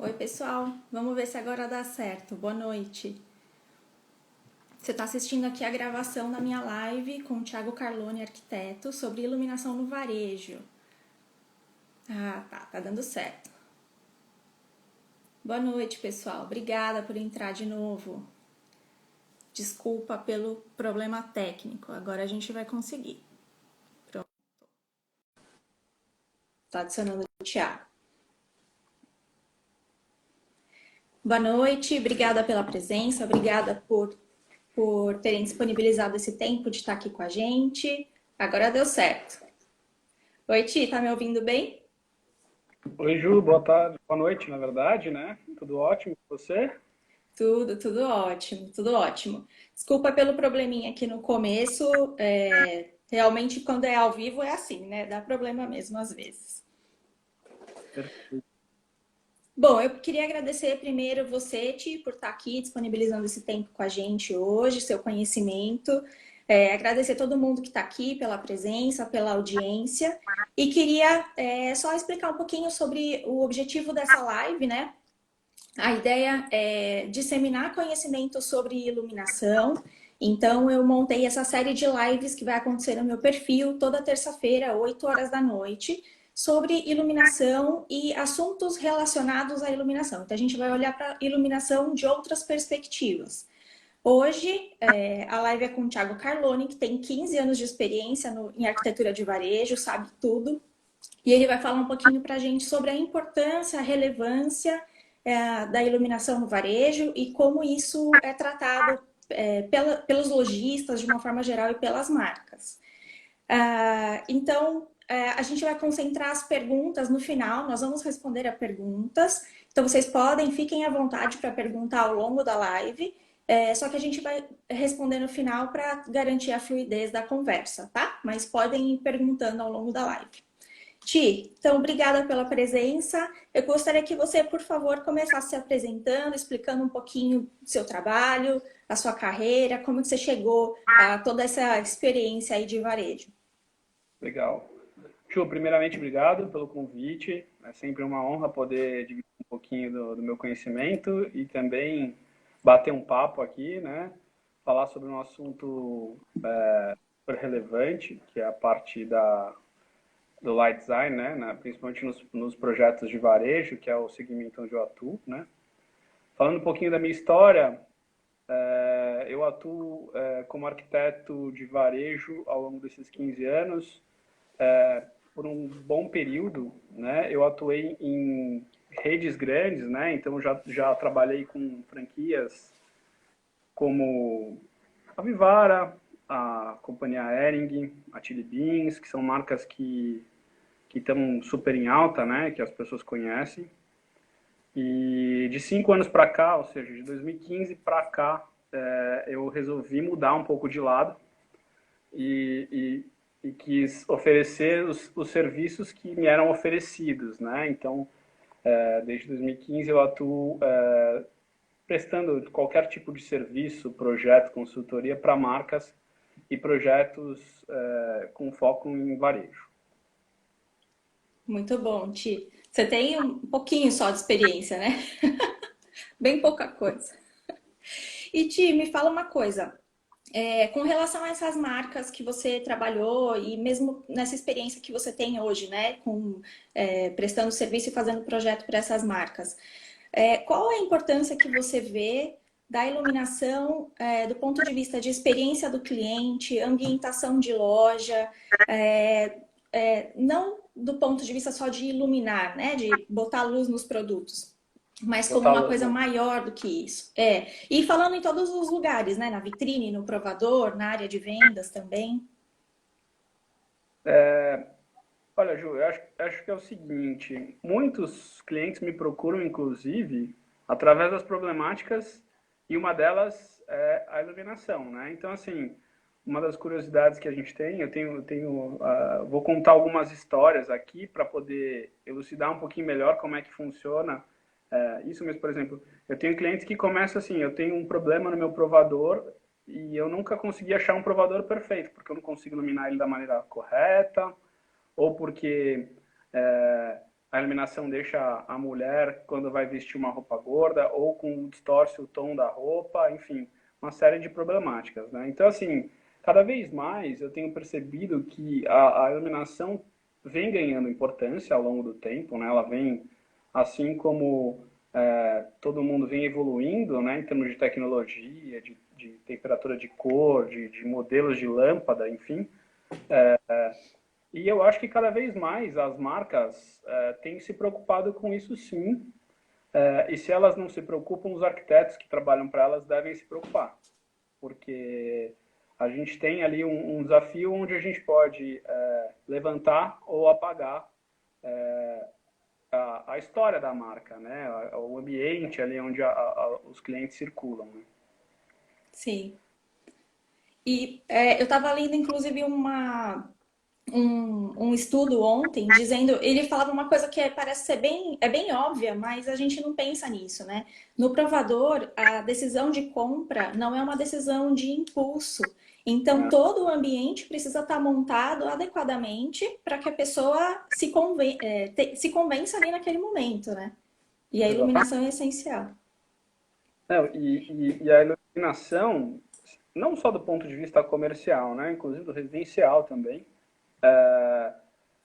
Oi, pessoal. Vamos ver se agora dá certo. Boa noite. Você está assistindo aqui a gravação da minha live com o Thiago Carlone, arquiteto, sobre iluminação no varejo. Tá dando certo. Boa noite, pessoal. Obrigada por entrar de novo. Desculpa pelo problema técnico. Agora a gente vai conseguir. Pronto. Tá adicionando o Thiago. Boa noite, obrigada pela presença, obrigada por terem disponibilizado esse tempo de estar aqui com a gente. Agora deu certo. Oi, Ti, tá me ouvindo bem? Oi, Ju, boa tarde, boa noite, na verdade, né? Tudo ótimo com você? Tudo ótimo, tudo ótimo. Desculpa pelo probleminha aqui no começo. Realmente, quando é ao vivo é assim, né? Dá problema mesmo às vezes. Perfeito. Bom, eu queria agradecer primeiro você, Ti, por estar aqui disponibilizando esse tempo com a gente hoje, seu conhecimento. Agradecer todo mundo que está aqui pela presença, pela audiência. E queria só explicar um pouquinho sobre o objetivo dessa live, né? A ideia é disseminar conhecimento sobre iluminação. Então, eu montei essa série de lives que vai acontecer no meu perfil toda terça-feira, 8 horas da noite, sobre iluminação e assuntos relacionados à iluminação. Então, a gente vai olhar para a iluminação de outras perspectivas. Hoje, a live é com o Thiago Carlone, que tem 15 anos de experiência em arquitetura de varejo, sabe tudo. E ele vai falar um pouquinho para a gente sobre a importância, a relevância da iluminação no varejo e como isso é tratado pelos lojistas de uma forma geral e pelas marcas. Então, a gente vai concentrar as perguntas no final, nós vamos responder a perguntas. Então, vocês fiquem à vontade para perguntar ao longo da live, só que a gente vai responder no final para garantir a fluidez da conversa, tá? Mas podem ir perguntando ao longo da live. Ti, então, obrigada pela presença. Eu gostaria que você, por favor, começasse se apresentando, explicando um pouquinho do seu trabalho, a sua carreira, como que você chegou a toda essa experiência aí de varejo. Legal. Ju, primeiramente, obrigado pelo convite. É sempre uma honra poder dividir um pouquinho do meu conhecimento e também bater um papo aqui, né? Falar sobre um assunto super relevante, que é a parte do light design, né? Principalmente nos projetos de varejo, que é o segmento onde eu atuo, né? Falando um pouquinho da minha história, eu atuo como arquiteto de varejo ao longo desses 15 anos. Por um bom período, né? Eu atuei em redes grandes, né? Então já trabalhei com franquias como a Vivara, a companhia Hering, a Chili Beans, que são marcas que estão super em alta, né? Que as pessoas conhecem. E de 5 anos para cá, ou seja, de 2015 para cá, eu resolvi mudar um pouco de lado e quis oferecer os serviços que me eram oferecidos, né? Então, desde 2015 eu atuo prestando qualquer tipo de serviço, projeto, consultoria para marcas e projetos com foco em varejo. Muito bom, Ti. Você tem um pouquinho só de experiência, né? Bem pouca coisa. E Ti, me fala uma coisa. Com relação a essas marcas que você trabalhou e mesmo nessa experiência que você tem hoje, né, prestando serviço e fazendo projeto para essas marcas, qual a importância que você vê da iluminação do ponto de vista de experiência do cliente, ambientação de loja, não do ponto de vista só de iluminar, né, de botar luz nos produtos, mas como Botar uma luz coisa no... maior do que isso. E falando em todos os lugares, né? Na vitrine, no provador, na área de vendas também. Olha, Ju, eu acho que é o seguinte, muitos clientes me procuram, inclusive, através das problemáticas, e uma delas é a iluminação, né? Então, assim, uma das curiosidades que a gente tem, vou contar algumas histórias aqui para poder elucidar um pouquinho melhor como é que funciona isso mesmo. Por exemplo, eu tenho clientes que começam assim, eu tenho um problema no meu provador e eu nunca consegui achar um provador perfeito, porque eu não consigo iluminar ele da maneira correta, ou porque a iluminação deixa a mulher quando vai vestir uma roupa gorda ou com distorce o tom da roupa, enfim, uma série de problemáticas, né? Então, assim, cada vez mais eu tenho percebido que a iluminação vem ganhando importância ao longo do tempo, né? Ela vem, assim como todo mundo vem evoluindo, né, em termos de tecnologia, de temperatura de cor, de modelos de lâmpada, enfim. E eu acho que cada vez mais as marcas têm se preocupado com isso, sim. E se elas não se preocupam, os arquitetos que trabalham para elas devem se preocupar, porque a gente tem ali um desafio onde a gente pode levantar ou apagar a história da marca, né? O ambiente ali onde os clientes circulam. Né? Sim. E eu estava lendo, inclusive, um estudo ontem dizendo, ele falava uma coisa que parece ser bem óbvia, mas a gente não pensa nisso, né? No provador, a decisão de compra não é uma decisão de impulso. Então, todo o ambiente precisa estar montado adequadamente para que a pessoa se convença ali naquele momento, né? E a Exatamente. iluminação é essencial. Não, e a iluminação, não só do ponto de vista comercial, né? Inclusive do residencial também,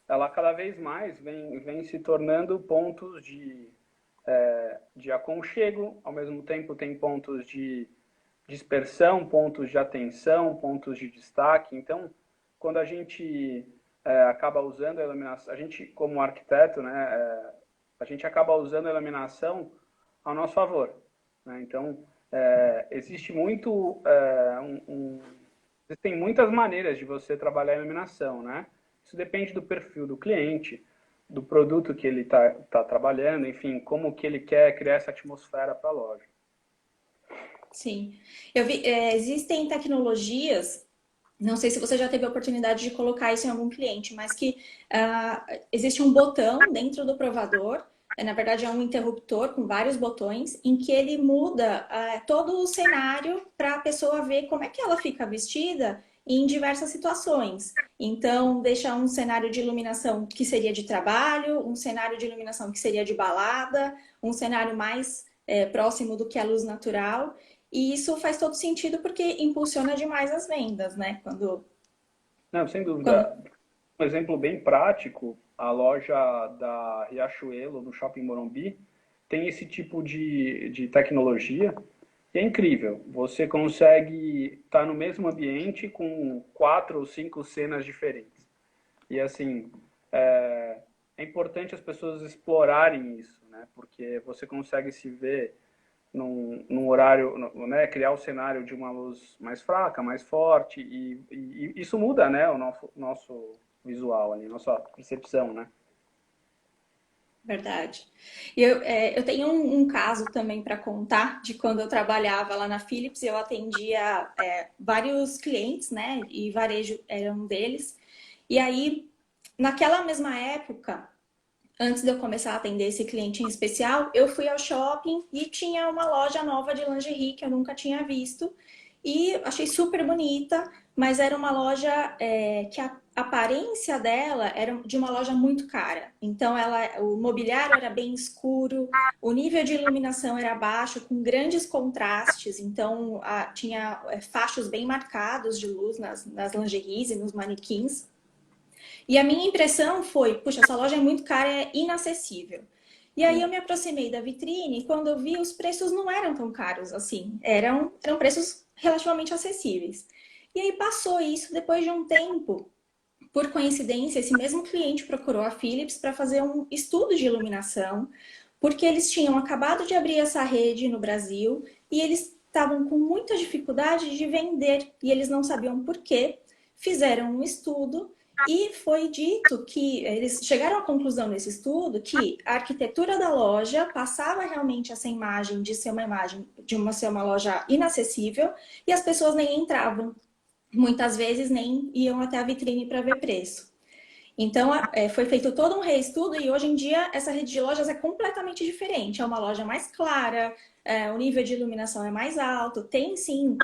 ela cada vez mais vem se tornando pontos de aconchego, ao mesmo tempo tem pontos de dispersão, pontos de atenção, pontos de destaque. Então, quando a gente acaba usando a iluminação, a gente como arquiteto, né, a gente acaba usando a iluminação ao nosso favor. Né? Então, existe muito, existem muitas maneiras de você trabalhar a iluminação, né? Isso depende do perfil do cliente, do produto que ele tá trabalhando, enfim, como que ele quer criar essa atmosfera para a loja. Sim. Eu vi, existem tecnologias, não sei se você já teve a oportunidade de colocar isso em algum cliente, mas que existe um botão dentro do provador, na verdade é um interruptor com vários botões, em que ele muda todo o cenário para a pessoa ver como é que ela fica vestida em diversas situações. Então, deixa um cenário de iluminação que seria de trabalho, um cenário de iluminação que seria de balada, um cenário mais próximo do que a luz natural. E isso faz todo sentido porque impulsiona demais as vendas, né? Não, sem Quando... dúvida. Um exemplo bem prático, a loja da Riachuelo, no Shopping Morumbi, tem esse tipo de tecnologia e é incrível. Você consegue estar no mesmo ambiente com 4 ou 5 cenas diferentes. E assim, é importante as pessoas explorarem isso, né? Porque você consegue se ver num horário, né, criar o cenário de uma luz mais fraca, mais forte, e isso muda, né, o nosso visual ali, nossa percepção, né? Verdade. Eu tenho um caso também para contar de quando eu trabalhava lá na Philips, eu atendia vários clientes, né? E varejo era um deles. E aí, naquela mesma época, antes de eu começar a atender esse cliente em especial, eu fui ao shopping e tinha uma loja nova de lingerie que eu nunca tinha visto. E achei super bonita, mas era uma loja que a aparência dela era de uma loja muito cara. Então, o mobiliário era bem escuro, o nível de iluminação era baixo, com grandes contrastes. Então, tinha fachos bem marcados de luz nas lingeries e nos manequins. E a minha impressão foi, puxa, essa loja é muito cara, é inacessível. E aí eu me aproximei da vitrine e quando eu vi, os preços não eram tão caros assim. Eram preços relativamente acessíveis. E aí passou isso, depois de um tempo, por coincidência, esse mesmo cliente procurou a Philips para fazer um estudo de iluminação, porque eles tinham acabado de abrir essa rede no Brasil e eles estavam com muita dificuldade de vender e eles não sabiam por quê. Fizeram um estudo e foi dito que eles chegaram à conclusão nesse estudo que a arquitetura da loja passava realmente essa imagem de ser uma imagem ser uma loja inacessível e as pessoas nem entravam. Muitas vezes nem iam até a vitrine para ver preço. Então, foi feito todo um reestudo e hoje em dia essa rede de lojas é completamente diferente. É uma loja mais clara, o nível de iluminação é mais alto, tem sim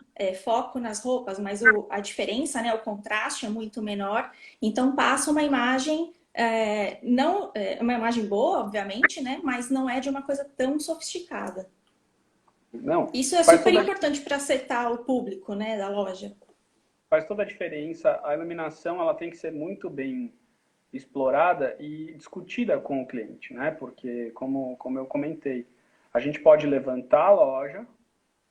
foco nas roupas, mas a diferença, né, o contraste é muito menor. Então, passa uma imagem não é uma imagem boa, obviamente, né? Mas não é de uma coisa tão sofisticada. Não, Isso é faz super toda, importante para acertar o público, né, da loja. faz toda a diferença. A iluminação ela tem que ser muito bem explorada e discutida com o cliente, né? Porque, como eu comentei, a gente pode levantar a loja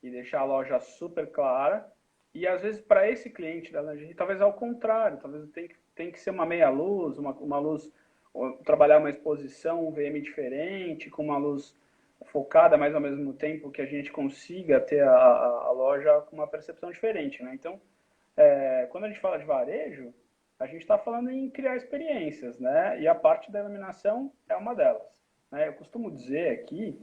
e deixar a loja super clara, e às vezes para esse cliente da lingerie, talvez ao contrário, talvez tem que ser uma meia luz, uma luz, trabalhar uma exposição, um VM diferente, com uma luz focada, mas ao mesmo tempo que a gente consiga ter a loja com uma percepção diferente, né? Então, quando a gente fala de varejo, a gente está falando em criar experiências, né? E a parte da iluminação é uma delas, né? Eu costumo dizer aqui,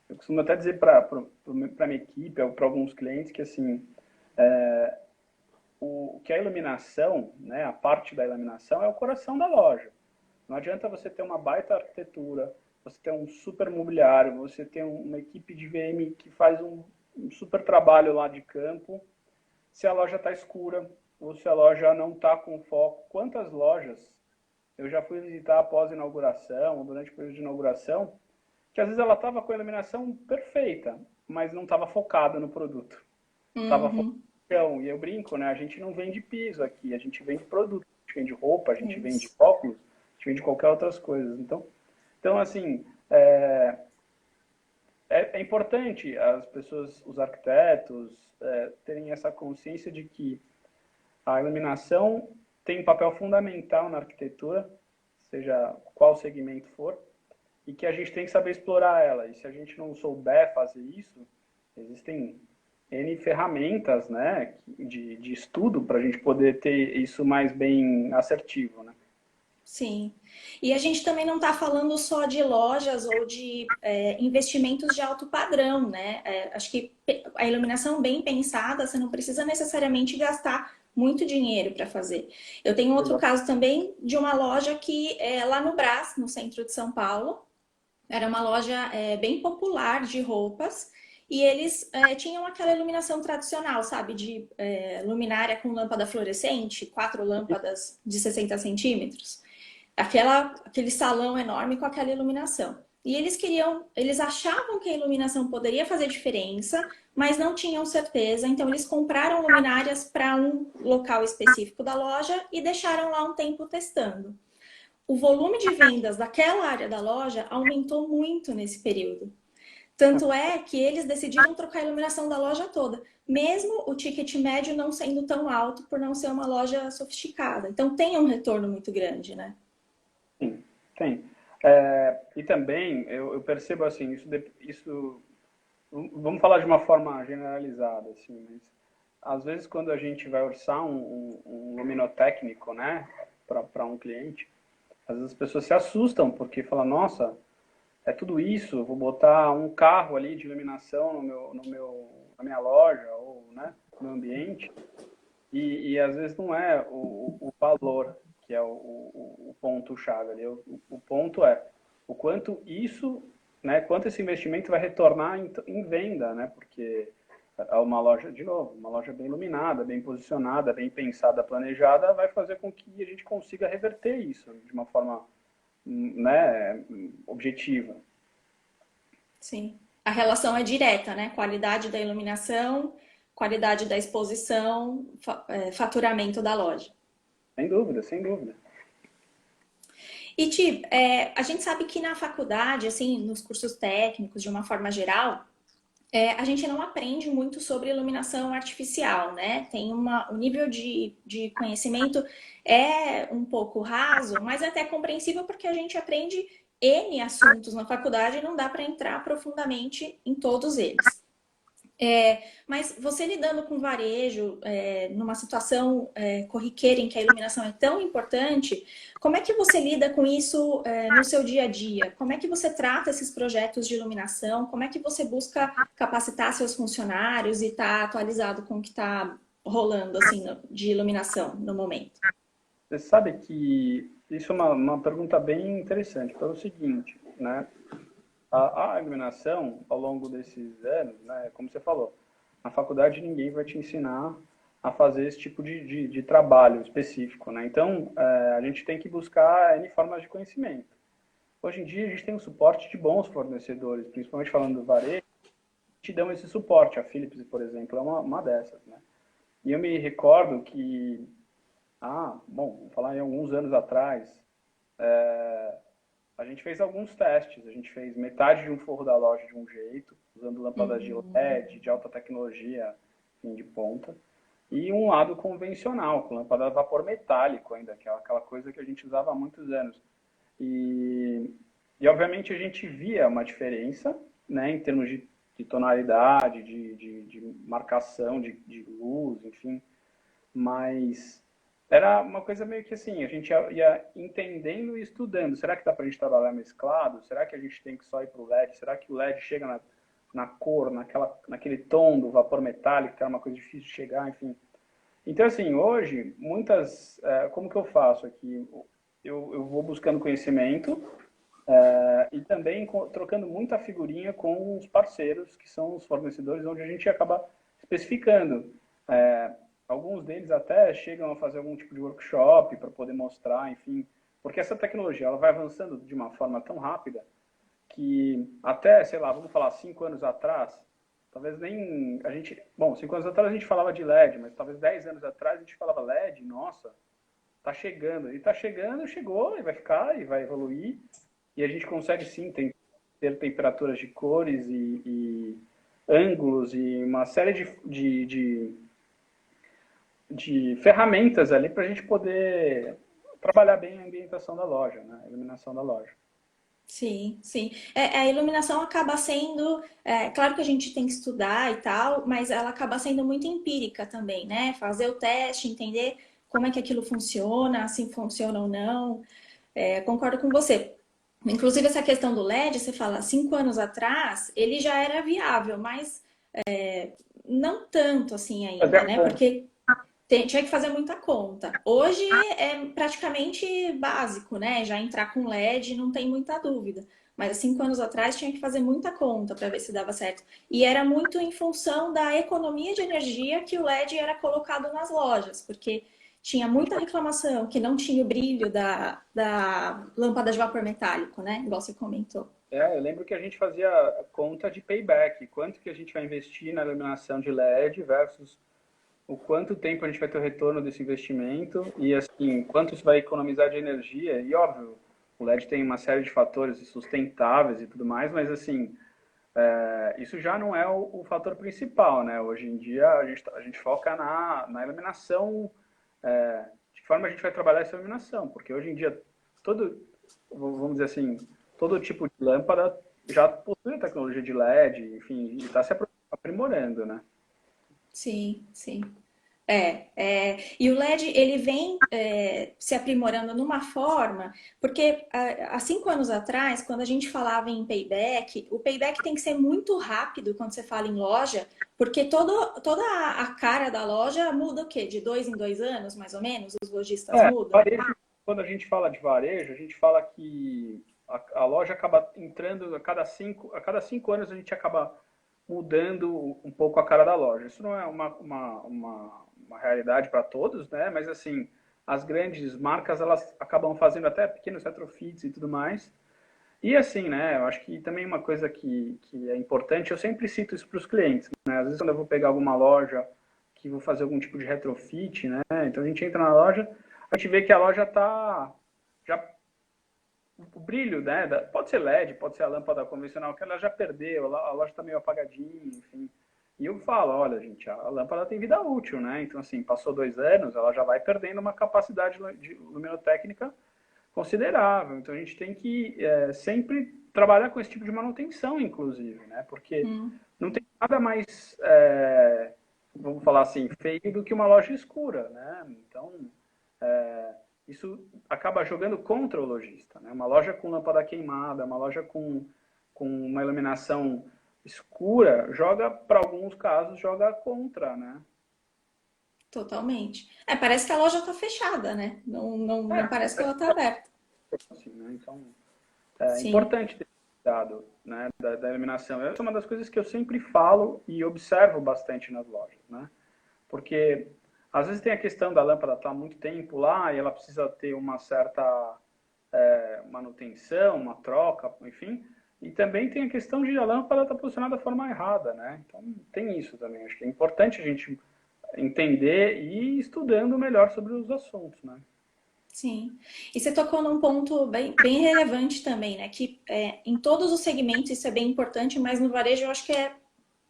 eu costumo até dizer para a minha equipe, ou para alguns clientes, que assim, que a iluminação, né, a parte da iluminação é o coração da loja. Não adianta você ter uma baita arquitetura, você ter um super mobiliário, você ter uma equipe de VM que faz um super trabalho lá de campo, se a loja está escura ou se a loja não está com foco. Quantas lojas eu já fui visitar após a inauguração, durante o período de inauguração, que às vezes ela estava com a iluminação perfeita, mas não estava focada no produto. Estava focada Uhum, no chão. E eu brinco, né? A gente não vende piso aqui, a gente vende produto. A gente vende roupa, a gente vende isso. óculos, a gente vende qualquer outras coisas. Então assim, é importante as pessoas, os arquitetos, terem essa consciência de que a iluminação tem um papel fundamental na arquitetura, seja qual segmento for, e que a gente tem que saber explorar ela. E se a gente não souber fazer isso, existem N ferramentas, né, de estudo para a gente poder ter isso mais bem assertivo, né? Sim. E a gente também não está falando só de lojas ou de investimentos de alto padrão, né? Acho que a iluminação bem pensada, você não precisa necessariamente gastar muito dinheiro para fazer. Eu tenho outro Exato. caso também de uma loja que é lá no Brás, no centro de São Paulo. Era uma loja bem popular de roupas. E eles tinham aquela iluminação tradicional, sabe? De luminária com lâmpada fluorescente, quatro lâmpadas de 60 centímetros. Aquele salão enorme com aquela iluminação. E eles achavam que a iluminação poderia fazer diferença, mas não tinham certeza. Então eles compraram luminárias para um local específico da loja e deixaram lá um tempo testando. O volume de vendas daquela área da loja aumentou muito nesse período. Tanto é que eles decidiram trocar a iluminação da loja toda, mesmo o ticket médio não sendo tão alto por não ser uma loja sofisticada. Então tem um retorno muito grande, né? Sim, tem. E também eu percebo assim, isso, vamos falar de uma forma generalizada, assim, mas às vezes quando a gente vai orçar um luminotécnico, né, para um cliente, às vezes as pessoas se assustam porque falam, nossa, é tudo isso, eu vou botar um carro ali de iluminação na minha loja ou, né, no meu ambiente, e às vezes não é o valor que é o ponto-chave ali. O ponto é o quanto isso, né, quanto esse investimento vai retornar em venda, né? Porque é uma loja, de novo, uma loja bem iluminada, bem posicionada, bem pensada, planejada, vai fazer com que a gente consiga reverter isso de uma forma, né, objetiva. Sim. A relação é direta, né? Qualidade da iluminação, qualidade da exposição, faturamento da loja. Sem dúvida, sem dúvida. E, Ti, a gente sabe que na faculdade, assim, nos cursos técnicos, de uma forma geral, a gente não aprende muito sobre iluminação artificial, né? O nível de conhecimento é um pouco raso, mas é até compreensível porque a gente aprende N assuntos na faculdade e não dá para entrar profundamente em todos eles. Mas você lidando com varejo, numa situação corriqueira em que a iluminação é tão importante, como é que você lida com isso no seu dia a dia? Como é que você trata esses projetos de iluminação? Como é que você busca capacitar seus funcionários e estar atualizado com o que está rolando assim de iluminação no momento? Você sabe que isso é uma pergunta bem interessante, pelo seguinte, né? A iluminação, ao longo desses anos, né, como você falou, na faculdade ninguém vai te ensinar a fazer esse tipo de trabalho específico, né? Então, a gente tem que buscar N formas de conhecimento. Hoje em dia, a gente tem um suporte de bons fornecedores, principalmente falando do varejo, que te dão esse suporte. A Philips, por exemplo, é uma dessas, né? E eu me recordo que, bom, vamos falar em alguns anos atrás, a gente fez alguns testes. A gente fez metade de um forro da loja de um jeito, usando lâmpadas de LED, de alta tecnologia, enfim, de ponta. E um lado convencional, com lâmpada a vapor metálico ainda, que é aquela coisa que a gente usava há muitos anos. E obviamente a gente via uma diferença, né, em termos de tonalidade, de marcação, de luz, enfim, mas era uma coisa meio que assim, a gente ia entendendo e estudando. Será que dá para a gente trabalhar mesclado? Será que a gente tem que só ir para o LED? Será que o LED chega na cor, naquele tom do vapor metálico, que era uma coisa difícil de chegar, enfim. Então, assim, hoje, como que eu faço aqui? Eu vou buscando conhecimento e também trocando muita figurinha com os parceiros, que são os fornecedores, onde a gente acaba especificando. É, Alguns deles até chegam a fazer algum tipo de workshop para poder mostrar, enfim, porque essa tecnologia ela vai avançando de uma forma tão rápida que até, sei lá, vamos falar 5 anos atrás, talvez nem a gente, bom, 5 anos atrás a gente falava de LED, mas talvez 10 anos atrás a gente falava LED, nossa, tá chegando, e tá chegando, chegou, e vai ficar, e vai evoluir, e a gente consegue sim ter temperaturas de cores e ângulos e uma série de ferramentas ali para a gente poder trabalhar bem a ambientação da loja, né? A iluminação da loja. Sim, sim. A iluminação acaba sendo, claro que a gente tem que estudar e tal, mas ela acaba sendo muito empírica também, né? Fazer o teste, entender como é que aquilo funciona, se funciona ou não. Concordo com você. Inclusive, essa questão do LED, você fala, 5 anos atrás, ele já era viável, mas não tanto assim Mas ainda, né? Porque tinha que fazer muita conta. Hoje é praticamente básico, né? Já entrar com LED não tem muita dúvida. Mas há 5 anos atrás tinha que fazer muita conta para ver se dava certo. E era muito em função da economia de energia que o LED era colocado nas lojas, porque tinha muita reclamação que não tinha o brilho da lâmpada de vapor metálico, né? Igual você comentou. eu lembro que a gente fazia conta de payback, quanto que a gente vai investir na iluminação de LED versus o quanto tempo a gente vai ter o retorno desse investimento e, assim, quanto isso vai economizar de energia. E, óbvio, o LED tem uma série de fatores sustentáveis e tudo mais, mas, assim, isso já não é o fator principal, né? Hoje em dia, a gente foca na iluminação, de que forma a gente vai trabalhar essa iluminação, porque hoje em dia, vamos dizer assim, todo tipo de lâmpada já possui a tecnologia de LED, enfim, e está se aprimorando, né? Sim, sim. E o LED ele vem se aprimorando numa forma, porque há 5 anos atrás, quando a gente falava em payback, o payback tem que ser muito rápido quando você fala em loja, porque toda a cara da loja muda o quê? De 2 em 2 anos, mais ou menos, os lojistas mudam? Varejo, quando a gente fala de varejo, a gente fala que a loja acaba entrando a cada cinco anos a gente acaba mudando um pouco a cara da loja. Isso não é uma realidade para todos, né? Mas assim, as grandes marcas elas acabam fazendo até pequenos retrofits e tudo mais. E assim, né? Eu acho que também uma coisa que é importante, eu sempre cito isso para os clientes, né? Às vezes quando eu vou pegar alguma loja que vou fazer algum tipo de retrofit, né? Então a gente entra na loja, a gente vê que a loja tá já o brilho, né? Pode ser LED, pode ser a lâmpada convencional, que ela já perdeu, a loja está meio apagadinha, enfim. E eu falo, olha, gente, a lâmpada tem vida útil, né? Então, assim, passou 2 anos, ela já vai perdendo uma capacidade de luminotécnica considerável. Então, a gente tem que sempre trabalhar com esse tipo de manutenção, inclusive, né? Porque Hum, não tem nada mais, vamos falar assim, feio do que uma loja escura, né? Então, isso acaba jogando contra o lojista, né? Uma loja com lâmpada queimada, uma loja com uma iluminação escura, joga, para alguns casos, joga contra, né? totalmente. Parece que a loja está fechada, né? Não, não, não parece que ela está aberta. Assim, né? Então, é Sim. importante ter cuidado, né, da iluminação. Essa é uma das coisas que eu sempre falo e observo bastante nas lojas, né? Porque Às vezes tem a questão da lâmpada estar há muito tempo lá e ela precisa ter uma certa manutenção, uma troca, enfim. E também tem a questão de a lâmpada estar posicionada da forma errada, né? Então tem isso também. Acho que é importante a gente entender e ir estudando melhor sobre os assuntos, né? Sim. E você tocou num ponto bem relevante também, né? Que em todos os segmentos isso é bem importante, mas no varejo eu acho que é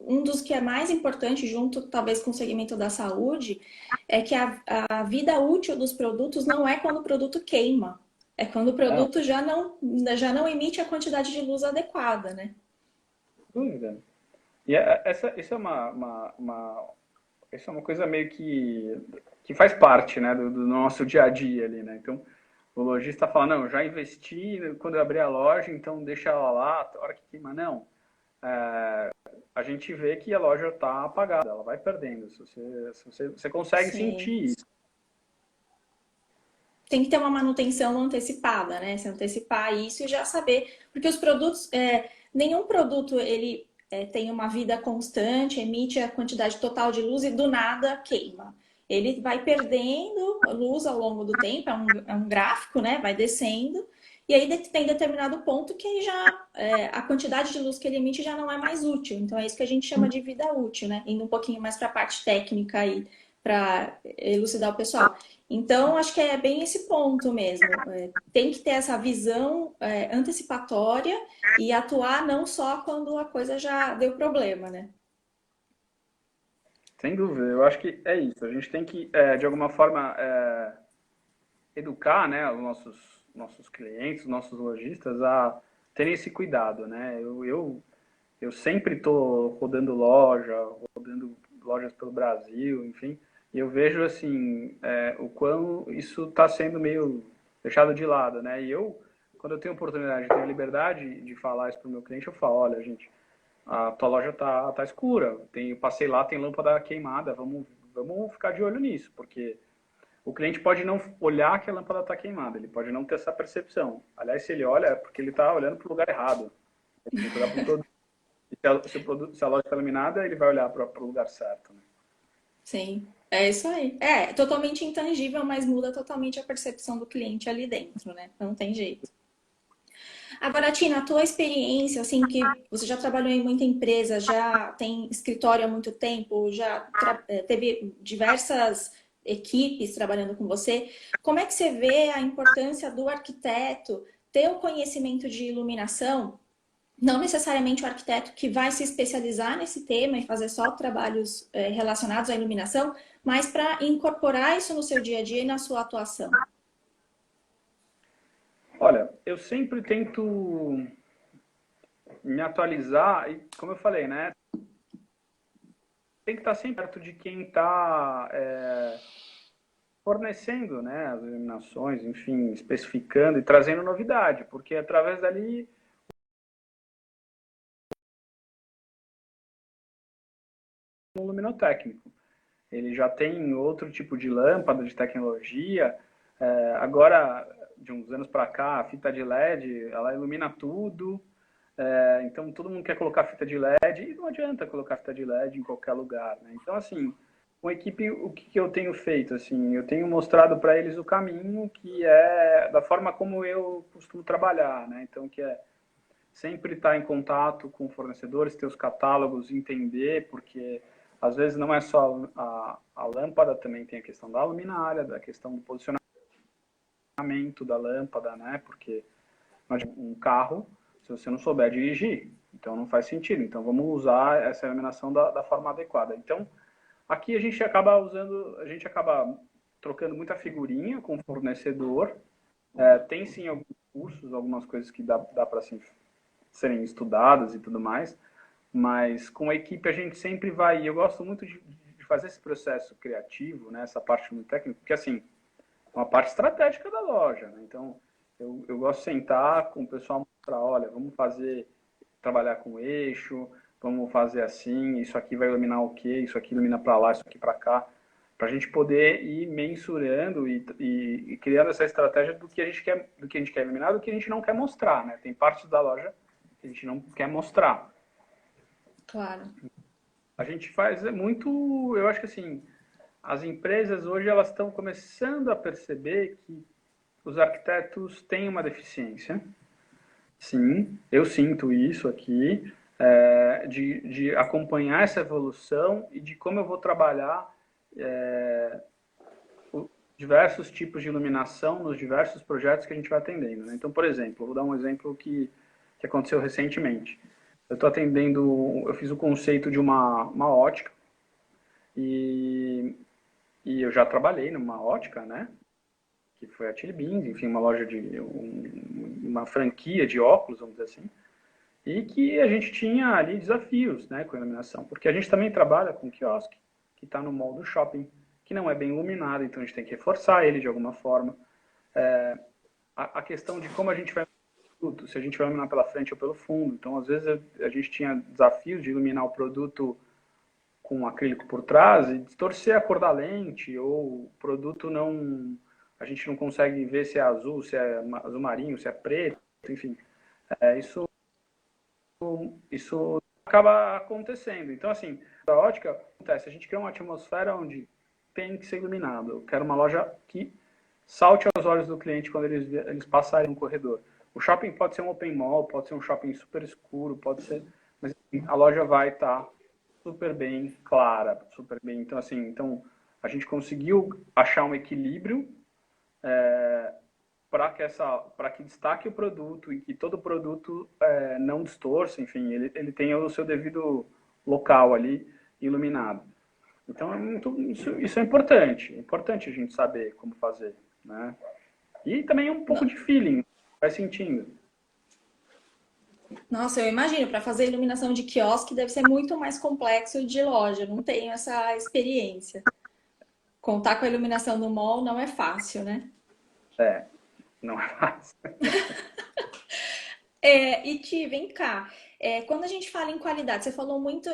um dos que é mais importante, junto talvez com o segmento da saúde, é que a vida útil dos produtos não é quando o produto queima, é quando o Não, produto já não emite a quantidade de luz adequada, né? dúvida. E isso é isso é uma coisa meio que faz parte, né, do nosso dia a dia ali, né? Então, o lojista fala, não, eu já investi quando eu abri a loja, então deixa ela lá, a hora que queima. Não, a gente vê que a loja está apagada, ela vai perdendo. Você consegue Sim. sentir isso. Tem que ter uma manutenção antecipada, né? Se antecipar isso e já saber, porque os produtos, nenhum produto ele tem uma vida constante, emite a quantidade total de luz e do nada queima. Ele vai perdendo luz ao longo do tempo, é um gráfico, né? Vai descendo. E aí tem determinado ponto que aí já a quantidade de luz que ele emite já não é mais útil. Então é isso que a gente chama de vida útil, né? Indo um pouquinho mais para a parte técnica aí, para elucidar o pessoal. Então, acho que é bem esse ponto mesmo. Tem que ter essa visão antecipatória e atuar não só quando a coisa já deu problema, né? Sem dúvida, eu acho que é isso. A gente tem que, de alguma forma, educar, né, os nossos clientes, os nossos lojistas a terem esse cuidado, né? Eu sempre estou rodando rodando lojas pelo Brasil, enfim, e eu vejo assim o quão isso está sendo meio deixado de lado, né? E eu, quando eu tenho oportunidade, tenho liberdade de falar isso para o meu cliente, eu falo, olha, gente, a tua loja tá escura, eu passei lá, tem lâmpada queimada, vamos ficar de olho nisso, porque o cliente pode não olhar que a lâmpada está queimada, ele pode não ter essa percepção. Aliás, se ele olha, é porque ele está olhando para o lugar errado. Ele tem que olhar para o produto. Se a loja está iluminada, ele vai olhar para o lugar certo. Né? Sim, é isso aí. É totalmente intangível, mas muda totalmente a percepção do cliente ali dentro, né? Não tem jeito. Agora, Tina, a tua experiência, assim, que você já trabalhou em muita empresa, já tem escritório há muito tempo, teve diversas equipes trabalhando com você, como é que você vê a importância do arquiteto ter o conhecimento de iluminação? Não necessariamente o arquiteto que vai se especializar nesse tema e fazer só trabalhos relacionados à iluminação, mas para incorporar isso no seu dia a dia e na sua atuação. Olha, eu sempre tento me atualizar e, como eu falei, né, tem que estar sempre perto de quem está fornecendo, né, as iluminações, enfim, especificando e trazendo novidade, porque através dali um luminotécnico. Ele já tem outro tipo de lâmpada de tecnologia. Agora, de uns anos para cá, a fita de LED, ela ilumina tudo. Então, todo mundo quer colocar fita de LED e não adianta colocar fita de LED em qualquer lugar. Né? Então, assim, com a equipe, o que eu tenho feito? Assim, eu tenho mostrado para eles o caminho que é da forma como eu costumo trabalhar. Né? Então, que é sempre estar em contato com fornecedores, ter os catálogos, entender, porque às vezes não é só a lâmpada, também tem a questão da luminária, da questão do posicionamento da lâmpada, né? Porque um carro, se você não souber dirigir, então não faz sentido. Então vamos usar essa iluminação da forma adequada. Então aqui a gente acaba trocando muita figurinha com o fornecedor. Tem sim alguns cursos, algumas coisas que dá para assim, serem estudadas e tudo mais, mas com a equipe a gente sempre vai, e eu gosto muito de fazer esse processo criativo, né, essa parte muito técnica, porque assim, é uma parte estratégica da loja, né? Então eu gosto de sentar com o pessoal, mostrar, olha, vamos trabalhar com eixo, vamos fazer assim, isso aqui vai iluminar o quê, isso aqui ilumina para lá, isso aqui para cá, para a gente poder ir mensurando e criando essa estratégia do que a gente quer iluminar, do que a gente não quer mostrar, né? Tem partes da loja que a gente não quer mostrar. Claro. A gente faz muito, eu acho que assim, as empresas hoje elas estão começando a perceber que os arquitetos têm uma deficiência. Sim, eu sinto isso aqui, de acompanhar essa evolução e de como eu vou trabalhar diversos tipos de iluminação nos diversos projetos que a gente vai atendendo, né? Então, por exemplo, vou dar um exemplo que aconteceu recentemente. Eu estou atendendo, eu fiz o conceito de uma ótica e, e eu já trabalhei numa ótica, né? Que foi a Chili Beans, enfim, uma loja uma franquia de óculos, vamos dizer assim, e que a gente tinha ali desafios, né, com a iluminação, porque a gente também trabalha com quiosque, que está no mall do shopping, que não é bem iluminado, então a gente tem que reforçar ele de alguma forma. A questão de como a gente vai se a gente vai iluminar pela frente ou pelo fundo. Então, às vezes, a gente tinha desafios de iluminar o produto com um acrílico por trás e distorcer a cor da lente, ou o produto não... A gente não consegue ver se é azul, se é azul marinho, se é preto, enfim. Isso acaba acontecendo. Então, assim, a ótica acontece. A gente cria uma atmosfera onde tem que ser iluminado. Eu quero uma loja que salte aos olhos do cliente quando eles passarem no corredor. O shopping pode ser um open mall, pode ser um shopping super escuro, pode ser... Mas assim, a loja vai estar super bem clara, super bem... Então, assim, a gente conseguiu achar um equilíbrio para que destaque o produto e que todo produto não distorça, enfim, ele tenha o seu devido local ali iluminado. Então, isso é importante a gente saber como fazer, né? E também um pouco de feeling, vai sentindo. Nossa, eu imagino, para fazer iluminação de quiosque deve ser muito mais complexo de loja, não tenho essa experiência. Contar com a iluminação do mall não é fácil, né? É, não é fácil. E Ti, vem cá. Quando a gente fala em qualidade, você falou muito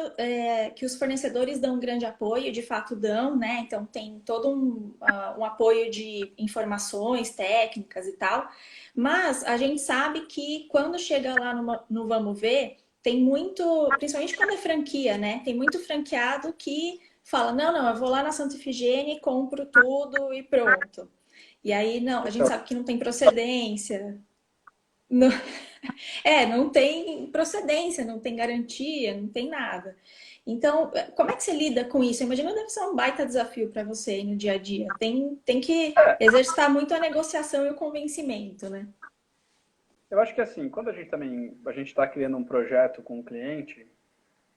que os fornecedores dão um grande apoio, de fato dão, né? Então tem todo um apoio de informações técnicas e tal. Mas a gente sabe que quando chega lá no Vamos Ver, tem muito, principalmente quando é franquia, né? Tem muito franqueado que fala, não, não, eu vou lá na Santa Ifigênia, compro tudo e pronto. E aí, não, a gente Então, sabe que não tem procedência. Não, não tem procedência, não tem garantia, não tem nada. Então, como é que você lida com isso? Eu imagino que deve ser um baita desafio para você aí no dia a dia. Tem que exercitar muito a negociação e o convencimento, né? eu acho que assim, quando a gente está criando um projeto com um cliente,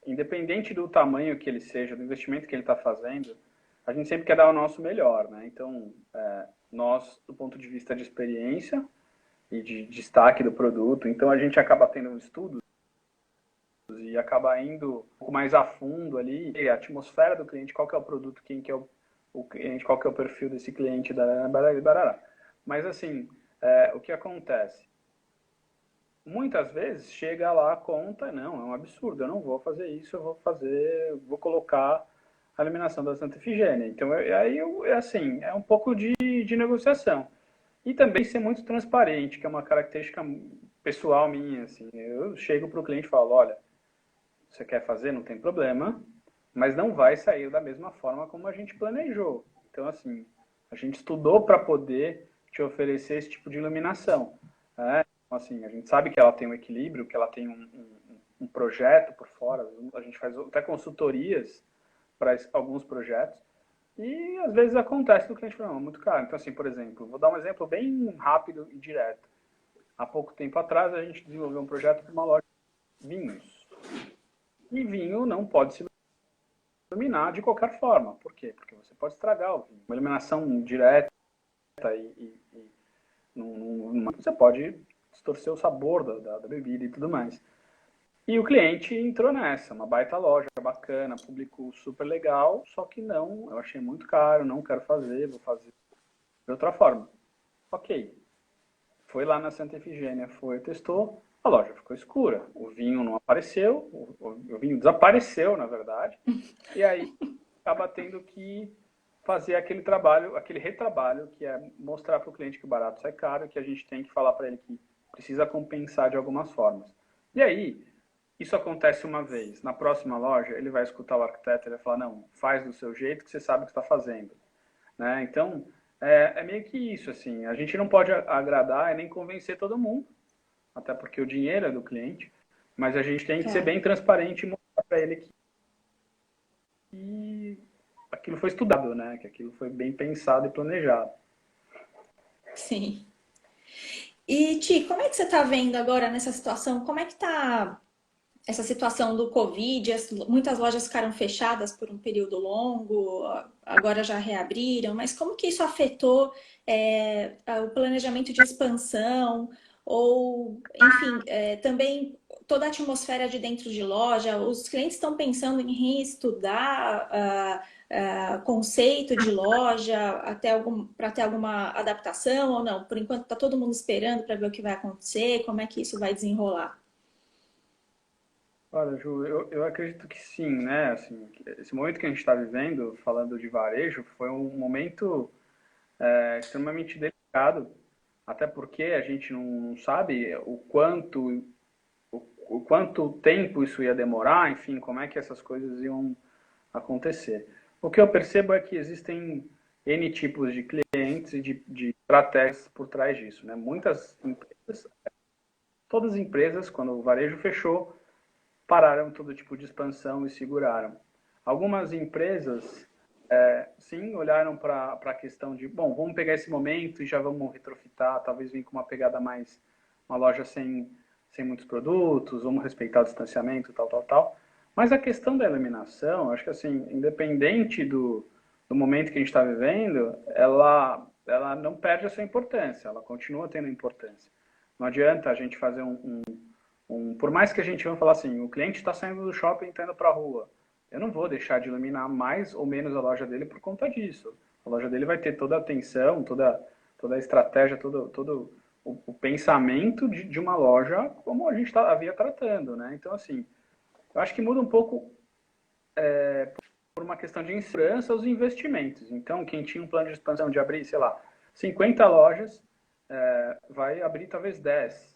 independente do tamanho que ele seja, do investimento que ele está fazendo, a gente sempre quer dar o nosso melhor, né? Então, nós, do ponto de vista de experiência e de destaque do produto, então a gente acaba tendo um estudo e acaba indo um pouco mais a fundo ali, a atmosfera do cliente, qual que é o produto, quem que é o cliente, qual que é o perfil desse cliente, barará. Mas assim, o que acontece? Muitas vezes chega lá a conta, não, é um absurdo, eu não vou fazer isso, vou colocar a eliminação da Santa Efigênia. Então, assim, é um pouco de negociação. E também ser muito transparente, que é uma característica pessoal minha, assim. Eu chego para o cliente e falo, olha, você quer fazer, não tem problema, mas não vai sair da mesma forma como a gente planejou. Então, assim, a gente estudou para poder te oferecer esse tipo de iluminação, né? Então, assim, a gente sabe que ela tem um equilíbrio, que ela tem um projeto por fora, a gente faz até consultorias para alguns projetos, e às vezes acontece do cliente falar, não, é muito caro. Então, assim, por exemplo, vou dar um exemplo bem rápido e direto. Há pouco tempo atrás, a gente desenvolveu um projeto para uma loja de vinhos. E vinho não pode se iluminar de qualquer forma. Por quê? Porque você pode estragar o vinho. Uma iluminação direta você pode distorcer o sabor da bebida e tudo mais. E o cliente entrou nessa, uma baita loja bacana, público super legal, só que não, eu achei muito caro, não quero fazer, vou fazer de outra forma. Ok, foi lá na Santa Efigênia, testou, a loja ficou escura, o vinho não apareceu, o vinho desapareceu, na verdade, e aí acaba tendo que fazer aquele trabalho, aquele retrabalho, que é mostrar para o cliente que o barato sai caro, que a gente tem que falar para ele que precisa compensar de algumas formas. E aí, isso acontece uma vez. Na próxima loja, ele vai escutar o arquiteto e ele vai falar, não, faz do seu jeito que você sabe o que está fazendo. Né? Então, é meio que isso, assim. A gente não pode agradar e nem convencer todo mundo, até porque o dinheiro é do cliente, mas a gente tem que ser Claro. bem transparente e mostrar para ele que aquilo foi estudado, né? Que aquilo foi bem pensado e planejado. Sim. E, Ti, como é que você está vendo agora nessa situação? Como é que está essa situação do Covid? Muitas lojas ficaram fechadas por um período longo, agora já reabriram, mas como que isso afetou o planejamento de expansão? Ou, enfim, também toda a atmosfera de dentro de loja? Os clientes estão pensando em reestudar conceito de loja até para ter alguma adaptação ou não? Por enquanto está todo mundo esperando para ver o que vai acontecer, como é que isso vai desenrolar. Olha, Ju, eu acredito que sim, né? Assim, esse momento que a gente está vivendo, falando de varejo, foi um momento extremamente delicado, até porque a gente não sabe o quanto tempo isso ia demorar, enfim, como é que essas coisas iam acontecer. O que eu percebo é que existem N tipos de clientes e de estratégias por trás disso, né? Muitas empresas, todas as empresas, quando o varejo fechou, pararam todo tipo de expansão e seguraram. Algumas empresas, sim, olharam para a questão de, bom, vamos pegar esse momento e já vamos retrofitar, talvez vir com uma pegada mais, uma loja sem muitos produtos, vamos respeitar o distanciamento, tal, tal, tal. Mas a questão da eliminação, acho que assim, independente do momento que a gente está vivendo, ela não perde a sua importância, ela continua tendo importância. Não adianta a gente fazer por mais que a gente vá falar assim, o cliente está saindo do shopping e está indo para a rua, eu não vou deixar de iluminar mais ou menos a loja dele por conta disso. A loja dele vai ter toda a atenção, toda a estratégia, todo o pensamento de uma loja como a gente havia tratando, né? Então, assim, eu acho que muda um pouco por uma questão de insegurança os investimentos. Então, quem tinha um plano de expansão de abrir, sei lá, 50 lojas, vai abrir talvez 10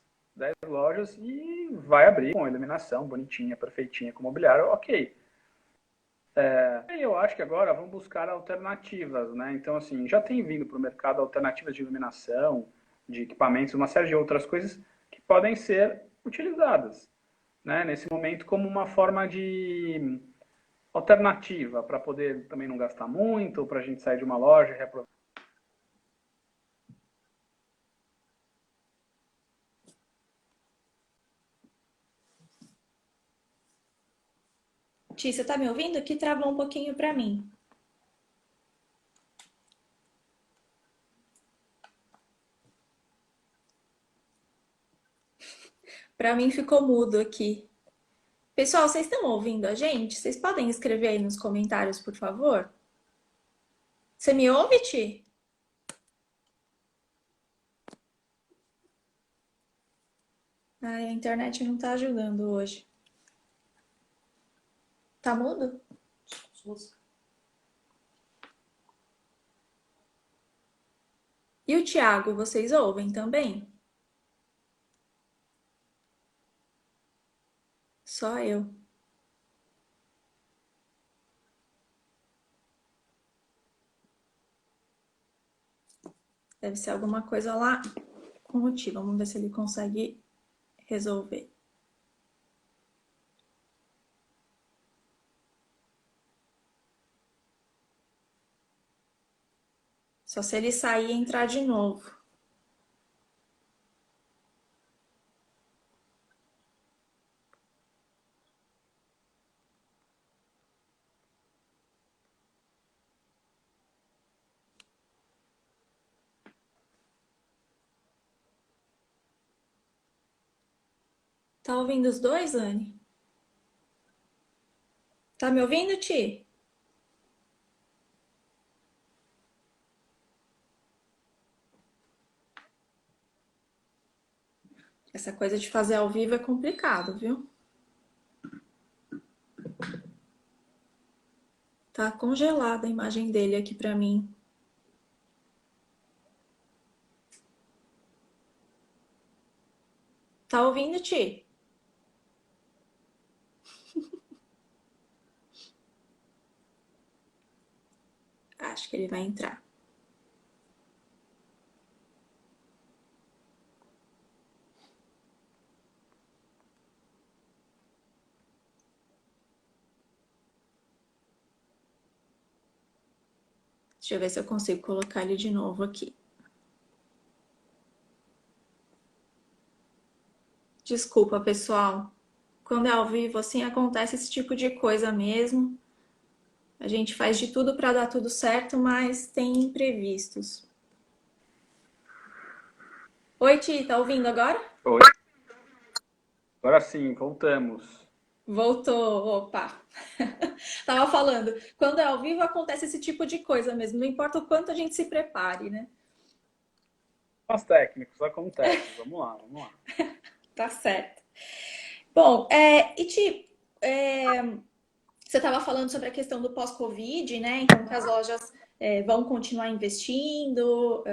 lojas e vai abrir com iluminação bonitinha, perfeitinha, com mobiliário, ok. Eu acho que agora vamos buscar alternativas, né? Então, assim, já tem vindo para o mercado alternativas de iluminação, de equipamentos, uma série de outras coisas que podem ser utilizadas, né? Nesse momento como uma forma de alternativa para poder também não gastar muito, ou para a gente sair de uma loja e reaproveitar. Ti, você tá me ouvindo? Aqui travou um pouquinho para mim. Para mim ficou mudo aqui. Pessoal, vocês estão ouvindo a gente? Vocês podem escrever aí nos comentários, por favor? Você me ouve, Ti? Ai, a internet não tá ajudando hoje. Tá mudo? E o Thiago, vocês ouvem também? Só eu. Deve ser alguma coisa lá com o Ti. Vamos ver se ele consegue resolver. Só se ele sair e entrar de novo. Tá ouvindo os dois, Anne? Tá me ouvindo, Ti? Essa coisa de fazer ao vivo é complicado, viu? Tá congelada a imagem dele aqui pra mim. Tá ouvindo, Ti? Acho que ele vai entrar. Deixa eu ver se eu consigo colocar ele de novo aqui. Desculpa, pessoal. Quando é ao vivo, assim, acontece esse tipo de coisa mesmo. A gente faz de tudo para dar tudo certo, mas tem imprevistos. Oi, Ti, tá ouvindo agora? Oi. Agora sim, voltamos. Voltou, opa. Tava falando, quando é ao vivo acontece esse tipo de coisa mesmo, não importa o quanto a gente se prepare, né? Os técnicos, acontece. Vamos lá, vamos lá. Tá certo. Bom, você estava falando sobre a questão do pós-Covid, né? Então, que as lojas vão continuar investindo,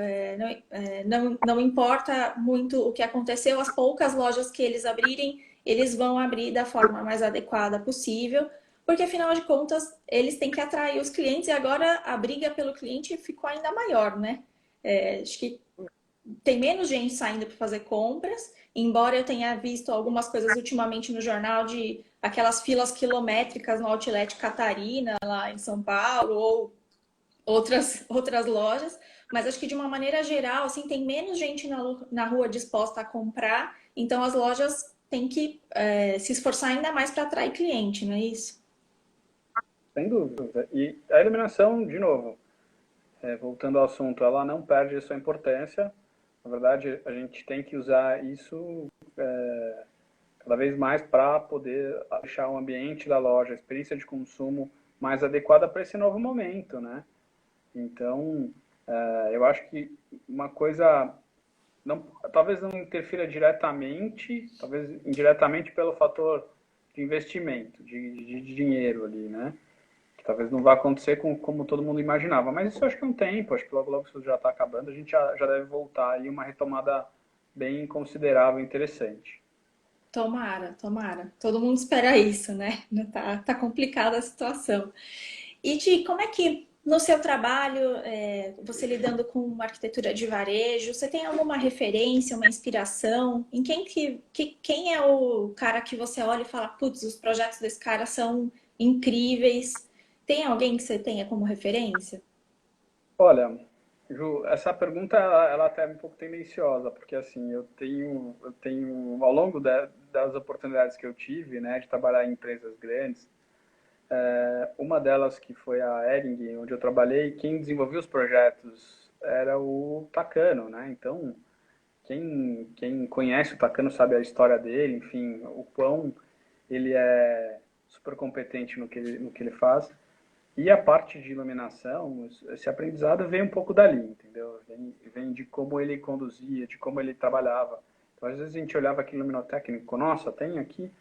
não importa muito o que aconteceu, as poucas lojas que eles abrirem, eles vão abrir da forma mais adequada possível, porque afinal de contas, eles têm que atrair os clientes e agora a briga pelo cliente ficou ainda maior, né? Acho que tem menos gente saindo para fazer compras, embora eu tenha visto algumas coisas ultimamente no jornal de aquelas filas quilométricas no Outlet Catarina, lá em São Paulo, ou outras lojas, mas acho que de uma maneira geral, assim, tem menos gente na rua disposta a comprar, então as lojas têm que se esforçar ainda mais para atrair cliente, não é isso? Sem dúvida. E a iluminação, de novo, voltando ao assunto, ela não perde a sua importância. Na verdade, a gente tem que usar isso cada vez mais para poder deixar o ambiente da loja, a experiência de consumo mais adequada para esse novo momento, né? Então, eu acho que uma coisa não, talvez não interfira diretamente, talvez indiretamente pelo fator de investimento, de dinheiro ali, né? Que talvez não vá acontecer como todo mundo imaginava. Mas isso eu acho que é um tempo, acho que logo logo isso já está acabando, a gente já deve voltar aí uma retomada bem considerável, interessante. Tomara, tomara. Todo mundo espera isso, né? Tá complicada a situação. E Ti, como é que no seu trabalho, você lidando com arquitetura de varejo, você tem alguma referência, uma inspiração? Em quem é o cara que você olha e fala, putz, os projetos desse cara são incríveis? Tem alguém que você tenha como referência? Olha, Ju, essa pergunta ela até é um pouco tendenciosa, porque assim, eu tenho ao longo das oportunidades que eu tive, né, de trabalhar em empresas grandes, uma delas que foi a Ering, onde eu trabalhei, quem desenvolveu os projetos era o Takano, né? Então, quem conhece o Takano sabe a história dele, enfim, o quão ele é super competente no que ele faz. E a parte de iluminação, esse aprendizado vem um pouco dali, entendeu? Vem de como ele conduzia, de como ele trabalhava. Então, às vezes a gente olhava aquele luminotécnico, nossa, tem aqui